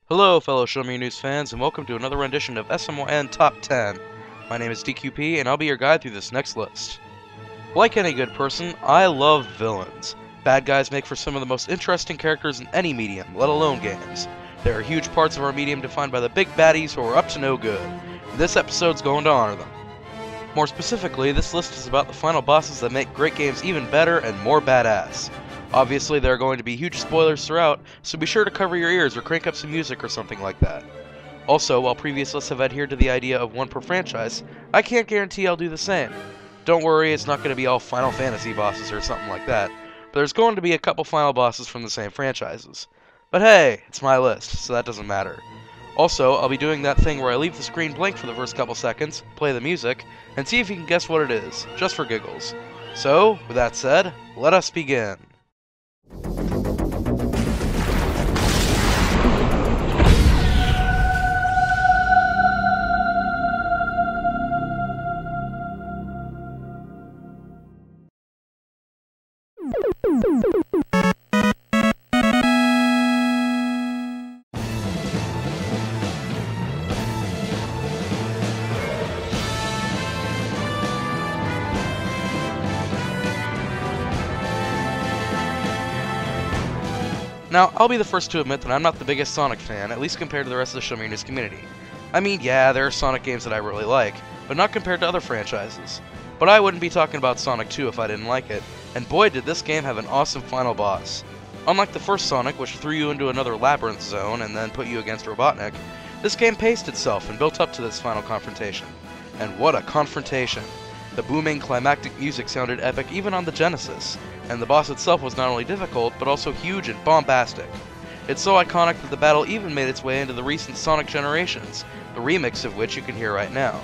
Hello, fellow Show Me News fans, and welcome to another rendition of SMYN Top 10. My name is DQP, and I'll be your guide through this next list. Like any good person, I love villains. Bad guys make for some of the most interesting characters in any medium, let alone games. There are huge parts of our medium defined by the big baddies who are up to no good, and this episode's going to honor them. More specifically, this list is about the final bosses that make great games even better and more badass. Obviously, there are going to be huge spoilers throughout, so be sure to cover your ears or crank up some music or something like that. Also, while previous lists have adhered to the idea of one per franchise, I can't guarantee I'll do the same. Don't worry, it's not going to be all Final Fantasy bosses or something like that, but there's going to be a couple final bosses from the same franchises. But hey, it's my list, so that doesn't matter. Also, I'll be doing that thing where I leave the screen blank for the first couple seconds, play the music, and see if you can guess what it is, just for giggles. So, with that said, let us begin. Now, I'll be the first to admit that I'm not the biggest Sonic fan, at least compared to the rest of the Show Me News community. I mean, yeah, there are Sonic games that I really like, but not compared to other franchises. But I wouldn't be talking about Sonic 2 if I didn't like it, and boy did this game have an awesome final boss. Unlike the first Sonic, which threw you into another labyrinth zone and then put you against Robotnik, this game paced itself and built up to this final confrontation. And what a confrontation! The booming, climactic music sounded epic even on the Genesis, and the boss itself was not only difficult, but also huge and bombastic. It's so iconic that the battle even made its way into the recent Sonic Generations, the remix of which you can hear right now.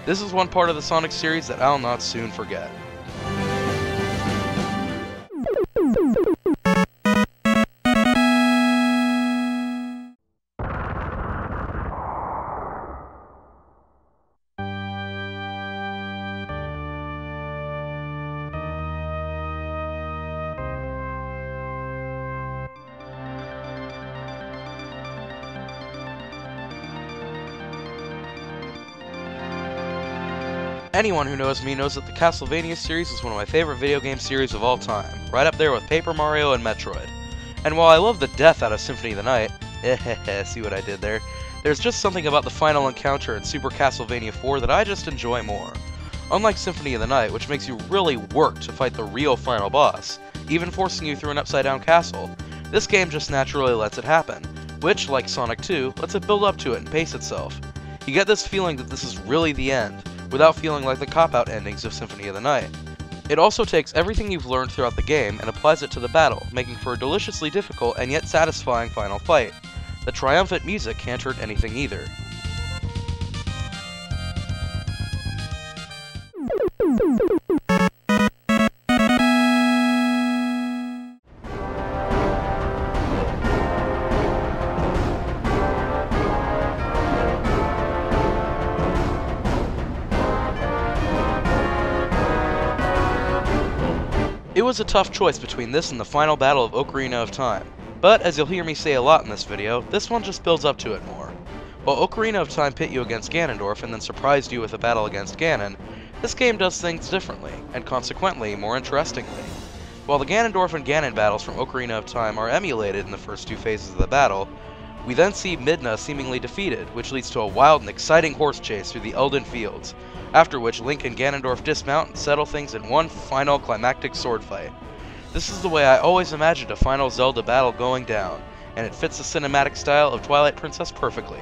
This is one part of the Sonic series that I'll not soon forget. Anyone who knows me knows that the Castlevania series is one of my favorite video game series of all time, right up there with Paper Mario and Metroid. And while I love the death out of Symphony of the Night, see what I did there, there's just something about the final encounter in Super Castlevania 4 that I just enjoy more. Unlike Symphony of the Night, which makes you really work to fight the real final boss, even forcing you through an upside-down castle, this game just naturally lets it happen, which, like Sonic 2, lets it build up to it and pace itself. You get this feeling that this is really the end, without feeling like the cop-out endings of Symphony of the Night. It also takes everything you've learned throughout the game and applies it to the battle, making for a deliciously difficult and yet satisfying final fight. The triumphant music can't hurt anything either. It was a tough choice between this and the final battle of Ocarina of Time, but as you'll hear me say a lot in this video, this one just builds up to it more. While Ocarina of Time pit you against Ganondorf and then surprised you with a battle against Ganon, this game does things differently, and consequently more interestingly. While the Ganondorf and Ganon battles from Ocarina of Time are emulated in the first two phases of the battle, we then see Midna seemingly defeated, which leads to a wild and exciting horse chase through the Elden Fields, after which Link and Ganondorf dismount and settle things in one final climactic sword fight. This is the way I always imagined a final Zelda battle going down, and it fits the cinematic style of Twilight Princess perfectly.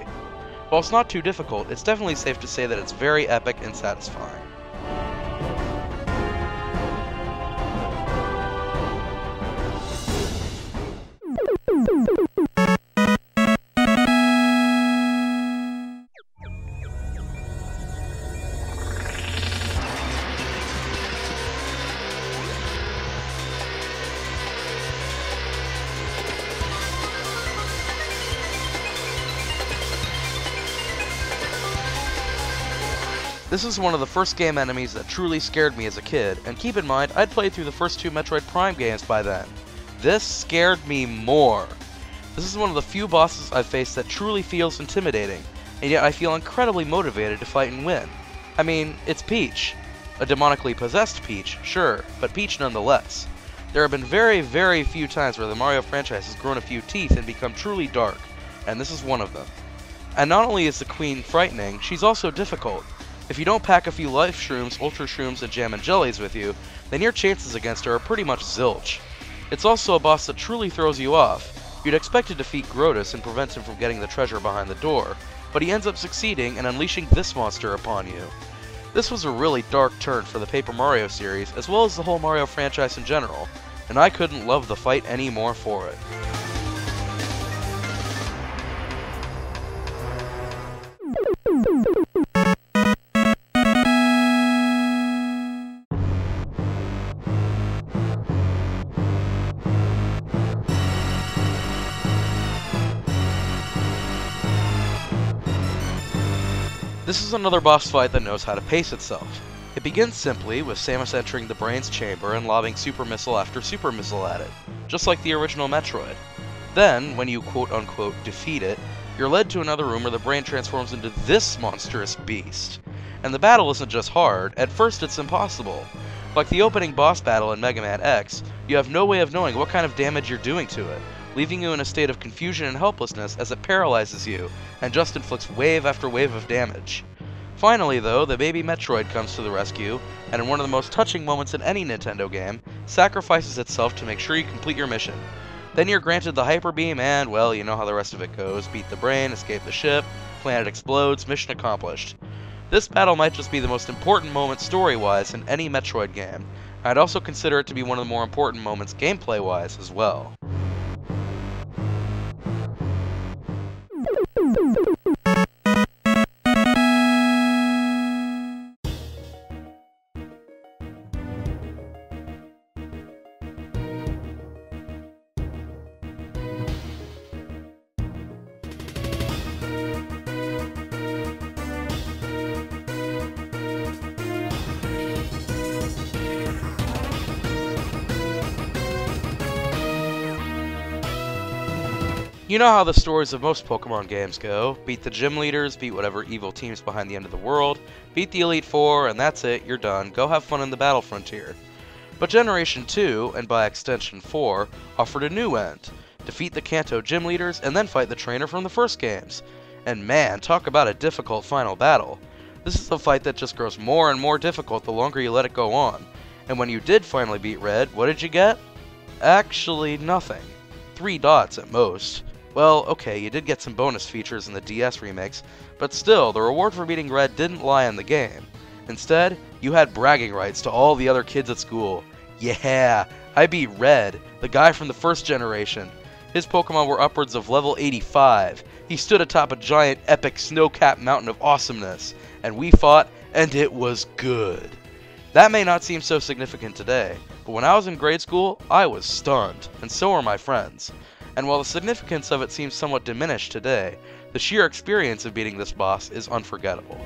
While it's not too difficult, it's definitely safe to say that it's very epic and satisfying. This is one of the first game enemies that truly scared me as a kid, and keep in mind, I'd played through the first two Metroid Prime games by then. This scared me more. This is one of the few bosses I've faced that truly feels intimidating, and yet I feel incredibly motivated to fight and win. I mean, it's Peach. A demonically possessed Peach, sure, but Peach nonetheless. There have been very, very few times where the Mario franchise has grown a few teeth and become truly dark, and this is one of them. And not only is the Queen frightening, she's also difficult. If you don't pack a few life shrooms, ultra shrooms, and jam and jellies with you, then your chances against her are pretty much zilch. It's also a boss that truly throws you off. You'd expect to defeat Grotus and prevent him from getting the treasure behind the door, but he ends up succeeding and unleashing this monster upon you. This was a really dark turn for the Paper Mario series, as well as the whole Mario franchise in general, and I couldn't love the fight any more for it. This is another boss fight that knows how to pace itself. It begins simply with Samus entering the brain's chamber and lobbing super missile after super missile at it, just like the original Metroid. Then, when you quote-unquote defeat it, you're led to another room where the brain transforms into this monstrous beast. And the battle isn't just hard, at first it's impossible. Like the opening boss battle in Mega Man X, you have no way of knowing what kind of damage you're doing to it, leaving you in a state of confusion and helplessness as it paralyzes you, and just inflicts wave after wave of damage. Finally, though, the baby Metroid comes to the rescue, and in one of the most touching moments in any Nintendo game, sacrifices itself to make sure you complete your mission. Then you're granted the Hyper Beam and, well, you know how the rest of it goes. Beat the brain, escape the ship, planet explodes, mission accomplished. This battle might just be the most important moment story-wise in any Metroid game. I'd also consider it to be one of the more important moments gameplay-wise as well. You know how the stories of most Pokemon games go. Beat the gym leaders, beat whatever evil team's behind the end of the world, beat the Elite Four, and that's it, you're done. Go have fun in the battle frontier. But Generation 2, and by extension 4, offered a new end. Defeat the Kanto gym leaders, and then fight the trainer from the first games. And man, talk about a difficult final battle. This is a fight that just grows more and more difficult the longer you let it go on. And when you did finally beat Red, what did you get? Actually, nothing. 3 dots at most. Well, okay, you did get some bonus features in the DS remakes, but still, the reward for beating Red didn't lie in the game. Instead, you had bragging rights to all the other kids at school. Yeah, I beat Red, the guy from the first generation. His Pokemon were upwards of level 85. He stood atop a giant, epic, snow-capped mountain of awesomeness, and we fought, and it was good. That may not seem so significant today, but when I was in grade school, I was stunned, and so were my friends. And while the significance of it seems somewhat diminished today, the sheer experience of beating this boss is unforgettable.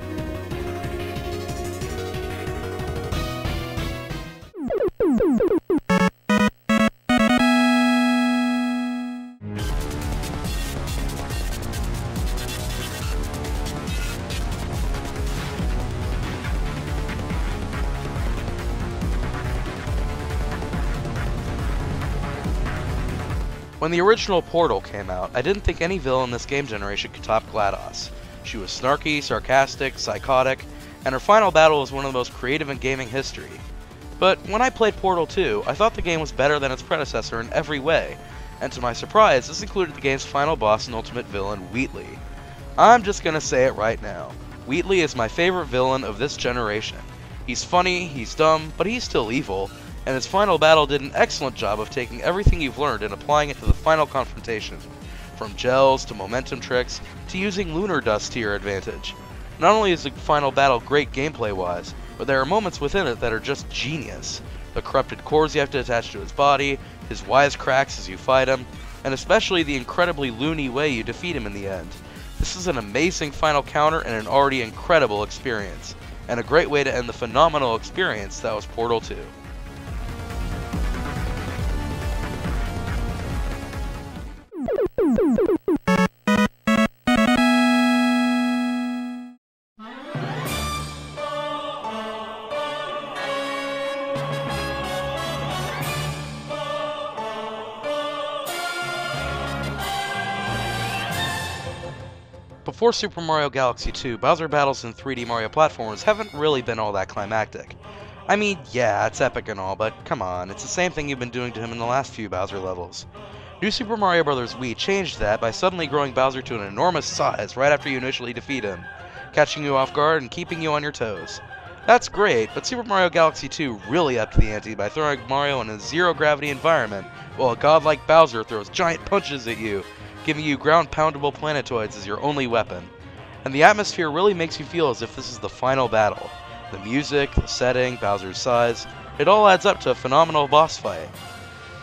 When the original Portal came out, I didn't think any villain in this game generation could top GLaDOS. She was snarky, sarcastic, psychotic, and her final battle was one of the most creative in gaming history. But when I played Portal 2, I thought the game was better than its predecessor in every way, and to my surprise, this included the game's final boss and ultimate villain, Wheatley. I'm just gonna say it right now. Wheatley is my favorite villain of this generation. He's funny, he's dumb, but he's still evil, and his final battle did an excellent job of taking everything you've learned and applying it to the final confrontation. From gels to momentum tricks to using lunar dust to your advantage. Not only is the final battle great gameplay-wise, but there are moments within it that are just genius. The corrupted cores you have to attach to his body, his wisecracks as you fight him, and especially the incredibly loony way you defeat him in the end. This is an amazing final counter and an already incredible experience, and a great way to end the phenomenal experience that was Portal 2. Before Super Mario Galaxy 2, Bowser battles in 3D Mario platformers haven't really been all that climactic. I mean, yeah, it's epic and all, but come on, it's the same thing you've been doing to him in the last few Bowser levels. New Super Mario Bros. Wii changed that by suddenly growing Bowser to an enormous size right after you initially defeat him, catching you off guard and keeping you on your toes. That's great, but Super Mario Galaxy 2 really upped the ante by throwing Mario in a zero-gravity environment, while a godlike Bowser throws giant punches at you, giving you ground-poundable planetoids as your only weapon. And the atmosphere really makes you feel as if this is the final battle. The music, the setting, Bowser's size, it all adds up to a phenomenal boss fight.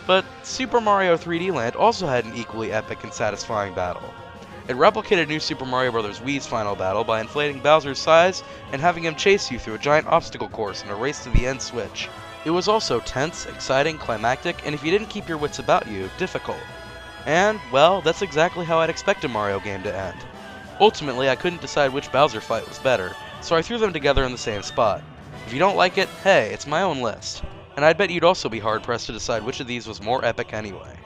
But Super Mario 3D Land also had an equally epic and satisfying battle. It replicated New Super Mario Bros. Wii's final battle by inflating Bowser's size and having him chase you through a giant obstacle course in a race to the end switch. It was also tense, exciting, climactic, and if you didn't keep your wits about you, difficult. And, well, that's exactly how I'd expect a Mario game to end. Ultimately, I couldn't decide which Bowser fight was better, so I threw them together in the same spot. If you don't like it, hey, it's my own list. And I'd bet you'd also be hard-pressed to decide which of these was more epic anyway.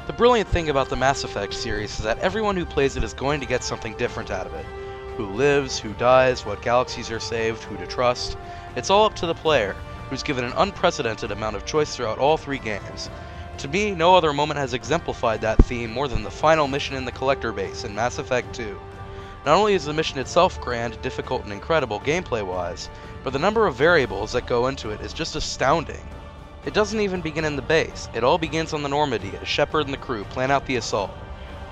The brilliant thing about the Mass Effect series is that everyone who plays it is going to get something different out of it. Who lives, who dies, what galaxies are saved, who to trust. It's all up to the player, who's given an unprecedented amount of choice throughout all three games. To me, no other moment has exemplified that theme more than the final mission in the Collector Base in Mass Effect 2. Not only is the mission itself grand, difficult, and incredible gameplay-wise, but the number of variables that go into it is just astounding. It doesn't even begin in the base. It all begins on the Normandy as Shepard and the crew plan out the assault.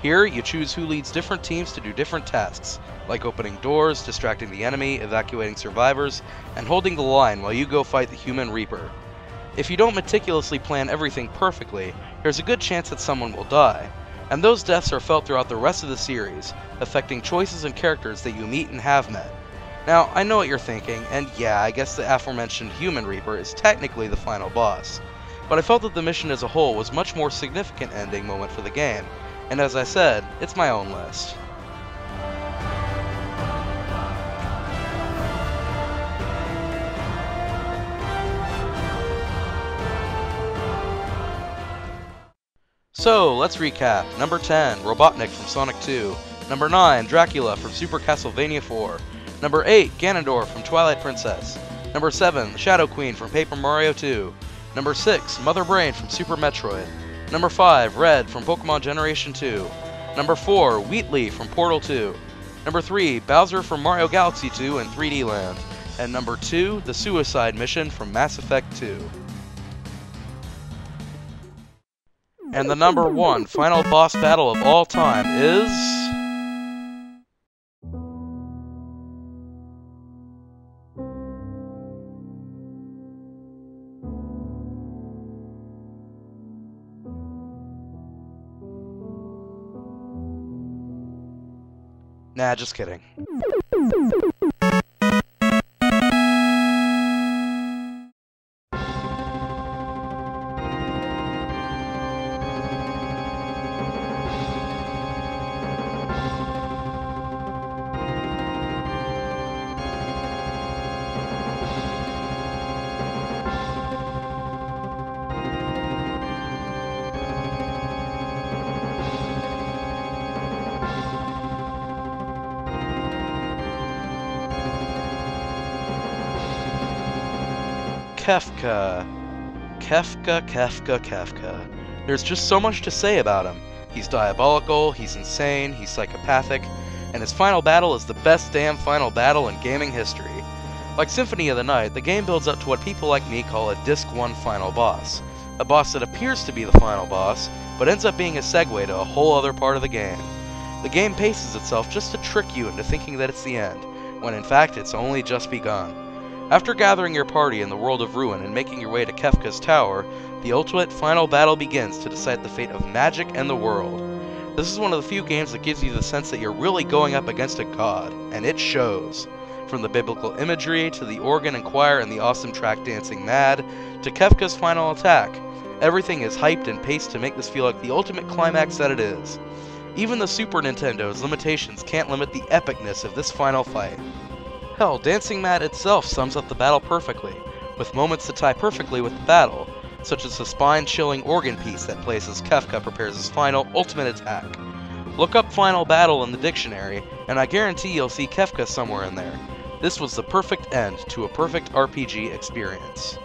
Here, you choose who leads different teams to do different tasks, like opening doors, distracting the enemy, evacuating survivors, and holding the line while you go fight the Human Reaper. If you don't meticulously plan everything perfectly, there's a good chance that someone will die, and those deaths are felt throughout the rest of the series, affecting choices and characters that you meet and have met. Now, I know what you're thinking, and yeah, I guess the aforementioned Human Reaper is technically the final boss, but I felt that the mission as a whole was a much more significant ending moment for the game, and as I said, it's my own list. So, let's recap. Number 10, Robotnik from Sonic 2. Number 9, Dracula from Super Castlevania 4. Number 8, Ganondorf from Twilight Princess. Number 7, Shadow Queen from Paper Mario 2. Number 6, Mother Brain from Super Metroid. Number 5, Red from Pokemon Generation 2. Number 4, Wheatley from Portal 2. Number 3, Bowser from Mario Galaxy 2 and 3D Land. And number 2, the Suicide Mission from Mass Effect 2. And the number 1 final boss battle of all time is... Nah, just kidding. Kefka. There's just so much to say about him. He's diabolical, he's insane, he's psychopathic, and his final battle is the best damn final battle in gaming history. Like Symphony of the Night, the game builds up to what people like me call a Disc 1 final boss. A boss that appears to be the final boss, but ends up being a segue to a whole other part of the game. The game paces itself just to trick you into thinking that it's the end, when in fact it's only just begun. After gathering your party in the world of ruin and making your way to Kefka's tower, the ultimate final battle begins to decide the fate of magic and the world. This is one of the few games that gives you the sense that you're really going up against a god, and it shows. From the biblical imagery, to the organ and choir and the awesome track Dancing Mad, to Kefka's final attack, everything is hyped and paced to make this feel like the ultimate climax that it is. Even the Super Nintendo's limitations can't limit the epicness of this final fight. Hell, Dancing Mad itself sums up the battle perfectly, with moments that tie perfectly with the battle, such as the spine-chilling organ piece that plays as Kefka prepares his final, ultimate attack. Look up Final Battle in the dictionary, and I guarantee you'll see Kefka somewhere in there. This was the perfect end to a perfect RPG experience.